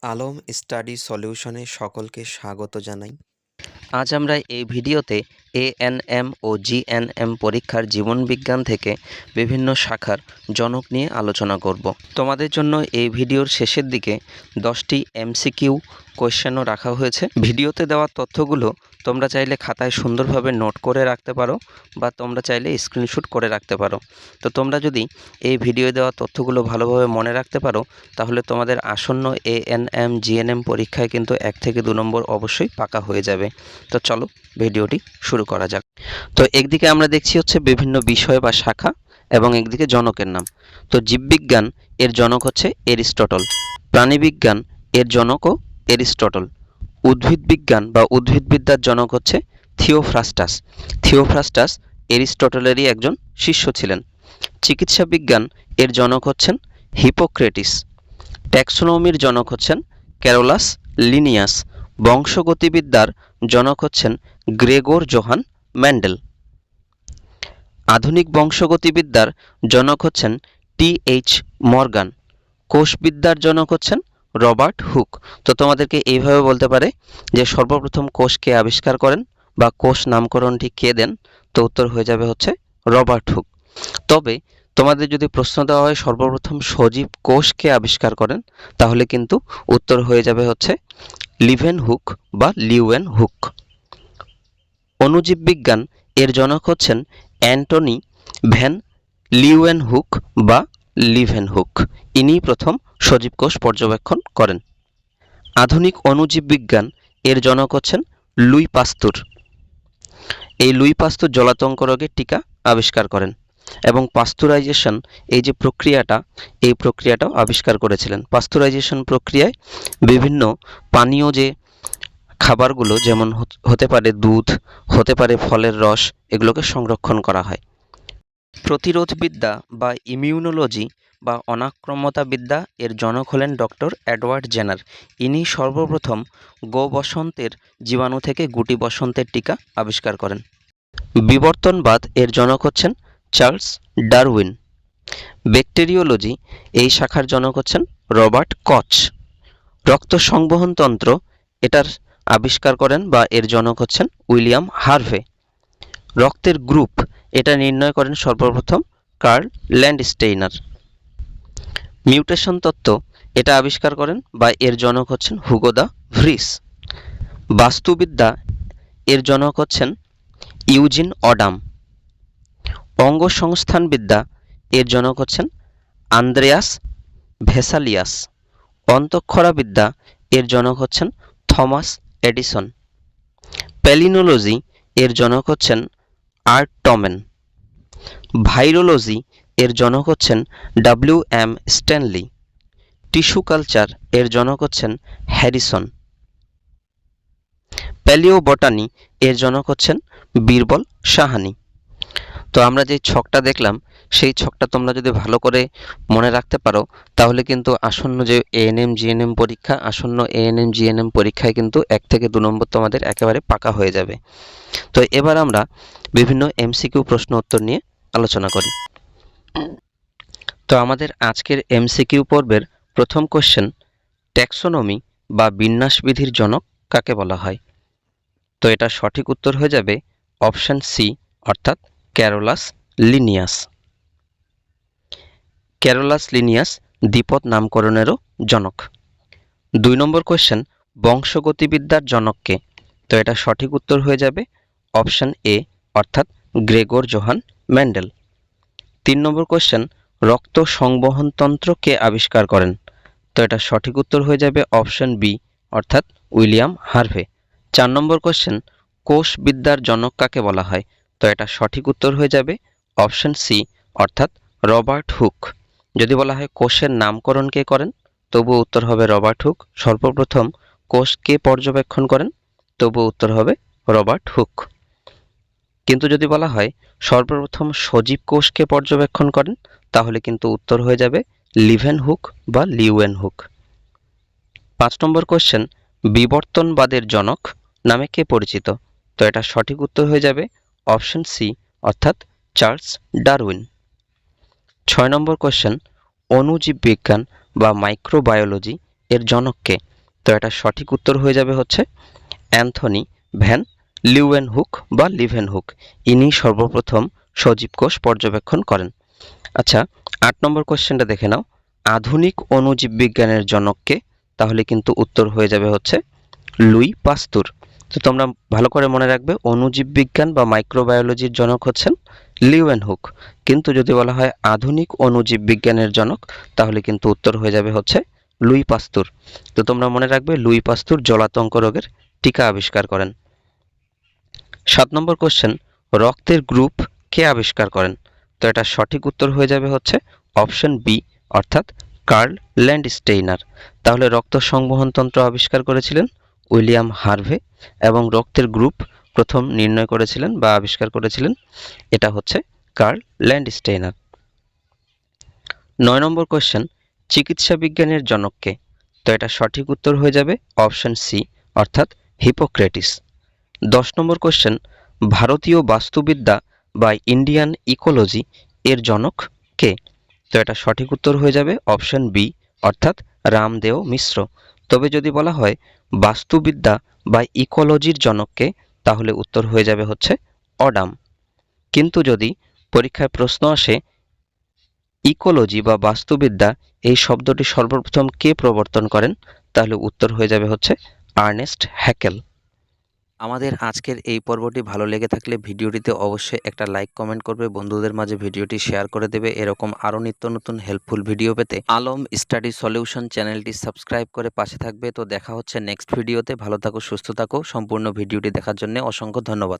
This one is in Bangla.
আলম স্টাডি সলিউশনে সকলকে স্বাগত জানাই। আজ আমরা এই ভিডিওতে এএনএম ও জিএনএম পরীক্ষার জীবনবিজ্ঞান থেকে বিভিন্ন শাখার জনক নিয়ে আলোচনা করব। তোমাদের জন্য এই ভিডিওর শেষের দিকে 10টি এমসিকিউ কোয়েশ্চেনও রাখা হয়েছে। ভিডিওতে দেওয়া তথ্যগুলো তোমরা চাইলে খাতায় সুন্দরভাবে নোট করে রাখতে পারো বা তোমরা চাইলে স্ক্রিনশট করে রাখতে পারো। তো তোমরা যদি এই ভিডিওয়ে দেওয়া তথ্যগুলো ভালোভাবে মনে রাখতে পারো তাহলে তোমাদের আসন্ন এএনএম জিএনএম পরীক্ষায় কিন্তু 1 থেকে 2 নম্বর অবশ্যই পাকা হয়ে যাবে। তো চলো ভিডিওটি শুরু করা যাক। তো একদিকে আমরা দেখছি হচ্ছে বিভিন্ন বিষয় বা শাখা এবং একদিকে জনকের নাম। তো জীববিজ্ঞান এর জনক হচ্ছে এরিস্টটল, প্রাণীবিজ্ঞান এর জনকও এরিস্টটল, উদ্ভিদবিজ্ঞান বা উদ্ভিদবিদ্যার জনক হচ্ছে থিওফ্রাস্টাস। থিওফ্রাস্টাস এরিস্টটলেরই একজন শিষ্য ছিলেন। চিকিৎসা বিজ্ঞান এর জনক হচ্ছেন হিপোক্রেটিস। ট্যাক্সোনমির জনক হচ্ছেন ক্যারোলাস লিনিয়াস। বংশগতিবিদ্যার জনক হচ্ছেন গ্রেগর জোহান মেন্ডেল। আধুনিক বংশগতিবিদ্যার জনক হচ্ছেন টি.এইচ. মর্গান। কোষবিদ্যার জনক হচ্ছেন রবার্ট হুক। তো তোমাদেরকে এইভাবে বলতে পারে যে সর্বপ্রথম কোষ কে আবিষ্কার করেন বা কোষ নামকরণটি কে দেন, তো উত্তর হয়ে যাবে হচ্ছে রবার্ট হুক। তবে তোমাদের যদি প্রশ্ন দেওয়া হয় সর্বপ্রথম সজীব কোষ কে আবিষ্কার করেন, তাহলে কিন্তু উত্তর হয়ে যাবে হচ্ছে লিভেন হুক বা লিউয়েন হুক। অণুজীব বিজ্ঞান এর জনক হচ্ছেন অ্যান্টনি ভ্যান লিউয়েন হুক বা লিভেন হুক। ইনি প্রথম সজীব কোষ পর্যবেক্ষণ করেন। আধুনিক অণুজীব বিজ্ঞান এর জনক হচ্ছেন লুই পাস্তুর। এই লুই পাস্তুর জলাতঙ্ক রোগের টিকা আবিষ্কার করেন এবং পাস্তুরাইজেশন এই যে প্রক্রিয়াটা, এই প্রক্রিয়াটাও আবিষ্কার করেছিলেন। পাস্তুরাইজেশন প্রক্রিয়ায় বিভিন্ন পানীয় যে খাবারগুলো যেমন হতে পারে দুধ, হতে পারে ফলের রস, এগুলোকে সংরক্ষণ করা হয়। প্রতিরোধবিদ্যা বা ইমিউনোলজি বা অনাক্রম্যতাবিদ্যা এর জনক হলেন ডক্টর এডওয়ার্ড জেনার। ইনি সর্বপ্রথম গো বসন্তের জীবাণু থেকে গুটি বসন্তের টিকা আবিষ্কার করেন। বিবর্তনবাদ এর জনক হচ্ছেন চার্লস ডারউইন। ব্যাকটেরিওলজি এই শাখার জনক হচ্ছেন রবার্ট কচ। রক্ত সংবহন তন্ত্র এটার আবিষ্কার করেন বা এর জনক হচ্ছেন উইলিয়াম হার্ভে। রক্তের গ্রুপ এটা নির্ণয় করেন সর্বপ্রথম কার্ল ল্যান্ডস্টেইনার। মিউটেশন তত্ত্ব এটা আবিষ্কার করেন বা এর জনক হচ্ছেন হুগো দা ভ্রিস। বাস্তুবিদ্যা এর জনক হচ্ছেন ইউজিন অডাম। অঙ্গসংস্থানবিদ্যা এর জনক হচ্ছেন আন্দ্রেয়াস ভেসালিয়াস। অন্তঃক্ষরাবিদ্যা এর জনক হচ্ছেন থমাস এডিসন। প্যালিনোলজি এর জনক হচ্ছেন আর্ট টমেন। ভাইরোলজি এর জনক হচ্ছেন ডব্লিউ.এম. স্ট্যানলি। টিস্যু কালচার এর জনক হচ্ছেন হ্যারিসন। প্যালিওবটানি এর জনক হচ্ছেন বীরবল সাহানি। তো আমরা যে ছকটা দেখলাম সেই ছকটা তোমরা যদি ভালো করে মনে রাখতে পারো তাহলে কিন্তু আসন্ন যে এএনএম জিএনএম পরীক্ষা, আসন্ন এএনএম জিএনএম পরীক্ষায় কিন্তু 1 থেকে 2 নম্বর তোমাদের একেবারে পাকা হয়ে যাবে। তো এবার আমরা বিভিন্ন এমসিকিউ প্রশ্ন উত্তর নিয়ে আলোচনা করি। তো আমাদের আজকের এমসিকিউ পর্বের প্রথম কোশ্চেন, ট্যাক্সোনমি বা বিন্যাসবিধির জনক কাকে বলা হয়? তো এটা সঠিক উত্তর হয়ে যাবে অপশন সি, অর্থাৎ ক্যারোলাস লিনিয়াস। ক্যারোলাস লিনিয়াস দ্বিপদ নামকরণেরও জনক। 2 নম্বর কোশ্চেন, বংশগতিবিদ্যার জনক কে? তো এটা সঠিক উত্তর হয়ে যাবে অপশন এ, অর্থাৎ গ্রেগর জোহান মেন্ডেল। 3 নম্বর কোশ্চেন, রক্ত সংবহন তন্ত্র কে আবিষ্কার করেন? তো এটা সঠিক উত্তর হয়ে যাবে অপশন বি, অর্থাৎ উইলিয়াম হার্ভে। 4 নম্বর কোশ্চেন, কোষবিদ্যার জনক কাকে বলা হয়? তো এটা সঠিক উত্তর হয়ে যাবে অপশন সি, অর্থাৎ রবার্ট হুক। যদি বলা হয় কোষের নামকরণ কে করেন, তবুও উত্তর হবে রবার্ট হুক। সর্বপ্রথম কোষ কে পর্যবেক্ষণ করেন, তবুও উত্তর হবে রবার্ট হুক। কিন্তু যদি বলা হয় সর্বপ্রথম সজীব কোষকে পর্যবেক্ষণ করেন, তাহলে কিন্তু উত্তর হয়ে যাবে লিভেন হুক বা লিউয়েন হুক। 5 নম্বর কোশ্চেন, বিবর্তনবাদের জনক নামে কে পরিচিত? তো এটা সঠিক উত্তর হয়ে যাবে অপশন সি, অর্থাৎ চার্লস ডারউইন। 6 নম্বর কোশ্চেন, অণুজীব বিজ্ঞান বা মাইক্রোবায়োলজি এর জনককে? তো এটা সঠিক উত্তর হয়ে যাবে হচ্ছে অ্যান্থনি ভ্যান লিউয়েনহুক বা লিভেনহুক। ইনি সর্বপ্রথম সজীব কোষ পর্যবেক্ষণ করেন। আচ্ছা, ৮ নম্বর কোশ্চেনটা দেখে নাও। আধুনিক অণুজীব বিজ্ঞানের জনককে? তাহলে কিন্তু উত্তর হয়ে যাবে হচ্ছে লুই পাস্তুর। তো তোমরা ভালো করে মনে রাখবে, অণুজীব বিজ্ঞান বা মাইক্রোবায়োলজির জনক হচ্ছেন লিউয়েনহুক। কিন্তু যদি বলা হয় আধুনিক অণুজীব বিজ্ঞানের জনক, তাহলে কিন্তু উত্তর হয়ে যাবে হচ্ছে লুই পাস্তুর। তো তোমরা মনে রাখবে, লুই পাস্তুর জলাতঙ্ক রোগের টিকা আবিষ্কার করেন। ৭ নম্বর কোশ্চেন, রক্তের গ্রুপ কে আবিষ্কার করেন? তো এটা সঠিক উত্তর হয়ে যাবে হচ্ছে অপশন বি, অর্থাৎ কার্ল ল্যান্ডস্টেইনার। তাহলে রক্ত সংবহনতন্ত্র আবিষ্কার করেছিলেন উইলিয়াম হার্ভে, এবং রক্তের গ্রুপ প্রথম নির্ণয় করেছিলেন বা আবিষ্কার করেছিলেন এটা হচ্ছে কার্ল ল্যান্ডস্টেইনার। ৯ নম্বর কোশ্চেন, চিকিৎসা বিজ্ঞানের জনককে? তো এটা সঠিক উত্তর হয়ে যাবে অপশন সি, অর্থাৎ হিপোক্রেটিস। ১০ নম্বর কোশ্চেন, ভারতীয় বাস্তুবিদ্যা বা ইন্ডিয়ান ইকোলজি এর জনক কে? তো এটা সঠিক উত্তর হয়ে যাবে অপশন বি, অর্থাৎ রামদেও মিশ্র। তবে যদি বলা হয় বাস্তুবিদ্যা বা ইকোলজির জনককে, তাহলে উত্তর হয়ে যাবে হচ্ছে অডাম। কিন্তু যদি পরীক্ষায় প্রশ্ন আসে ইকোলজি বা বাস্তুবিদ্যা এই শব্দটি সর্বপ্রথম কে প্রবর্তন করেন, তাহলে উত্তর হয়ে যাবে হচ্ছে আর্নেস্ট হ্যাকেল। আমাদের আজকের এই পর্বটি ভালো লেগে থাকলে ভিডিওটিতে অবশ্যই একটা লাইক কমেন্ট করবে, বন্ধুদের মাঝে ভিডিওটি শেয়ার করে দেবে। এরকম আরও নিত্য নতুন হেল্পফুল ভিডিও পেতে আলম স্টাডি সলিউশন চ্যানেলটি সাবস্ক্রাইব করে পাশে থাকবে। তো দেখা হচ্ছে নেক্সট ভিডিওতে। ভালো থাকো, সুস্থ থাকো। সম্পূর্ণ ভিডিওটি দেখার জন্য অসংখ্য ধন্যবাদ।